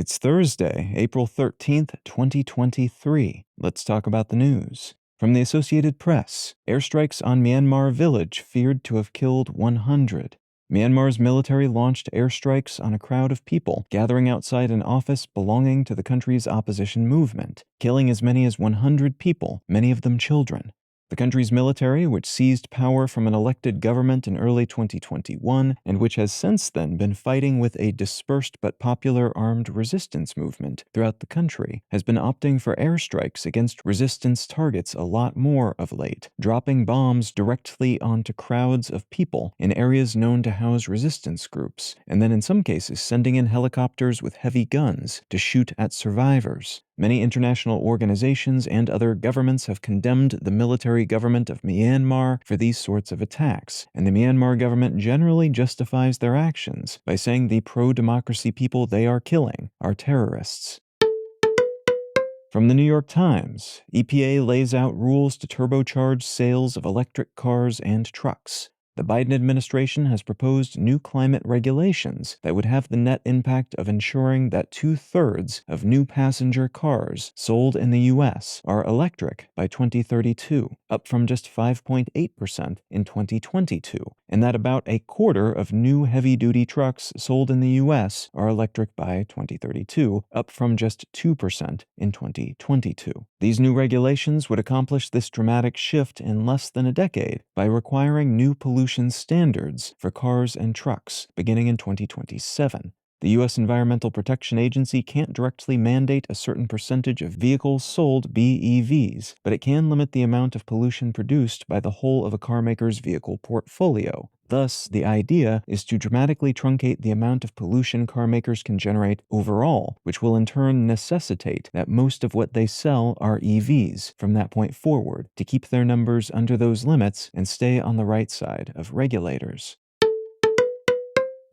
It's Thursday, April 13th, 2023. Let's talk about the news. From the Associated Press, airstrikes on Myanmar village feared to have killed 100. Myanmar's military launched airstrikes on a crowd of people gathering outside an office belonging to the country's opposition movement, killing as many as 100 people, many of them children. The country's military, which seized power from an elected government in early 2021 and which has since then been fighting with a dispersed but popular armed resistance movement throughout the country, has been opting for airstrikes against resistance targets a lot more of late, dropping bombs directly onto crowds of people in areas known to house resistance groups, and then in some cases sending in helicopters with heavy guns to shoot at survivors. Many international organizations and other governments have condemned the military government of Myanmar for these sorts of attacks, and the Myanmar government generally justifies their actions by saying the pro-democracy people they are killing are terrorists. From the New York Times, EPA lays out rules to turbocharge sales of electric cars and trucks. The Biden administration has proposed new climate regulations that would have the net impact of ensuring that 2/3 of new passenger cars sold in the U.S. are electric by 2032, up from just 5.8% in 2022, and that about a quarter of new heavy-duty trucks sold in the U.S. are electric by 2032, up from just 2% in 2022. These new regulations would accomplish this dramatic shift in less than a decade by requiring new pollution standards for cars and trucks beginning in 2027. The U.S. Environmental Protection Agency can't directly mandate a certain percentage of vehicles sold BEVs, but it can limit the amount of pollution produced by the whole of a carmaker's vehicle portfolio. Thus, the idea is to dramatically truncate the amount of pollution carmakers can generate overall, which will in turn necessitate that most of what they sell are EVs from that point forward, to keep their numbers under those limits and stay on the right side of regulators.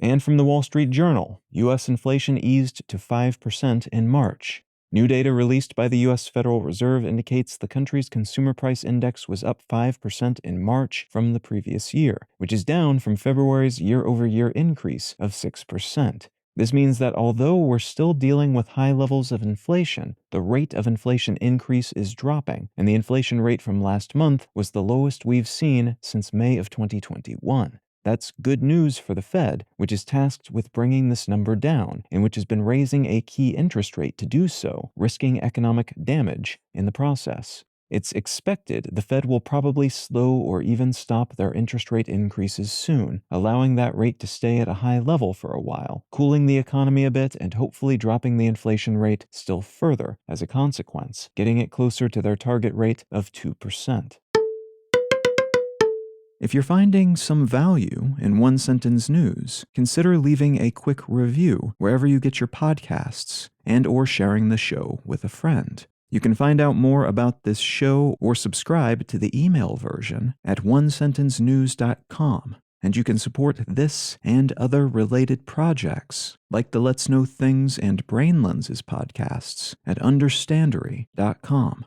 And from the Wall Street Journal, U.S. inflation eased to 5% in March. New data released by the U.S. Federal Reserve indicates the country's consumer price index was up 5% in March from the previous year, which is down from February's year-over-year increase of 6%. This means that although we're still dealing with high levels of inflation, the rate of inflation increase is dropping, and the inflation rate from last month was the lowest we've seen since May of 2021. That's good news for the Fed, which is tasked with bringing this number down, and which has been raising a key interest rate to do so, risking economic damage in the process. It's expected the Fed will probably slow or even stop their interest rate increases soon, allowing that rate to stay at a high level for a while, cooling the economy a bit and hopefully dropping the inflation rate still further as a consequence, getting it closer to their target rate of 2%. If you're finding some value in One Sentence News, consider leaving a quick review wherever you get your podcasts and/or sharing the show with a friend. You can find out more about this show or subscribe to the email version at onesentencenews.com. And you can support this and other related projects, like the Let's Know Things and Brain Lenses podcasts at understandery.com.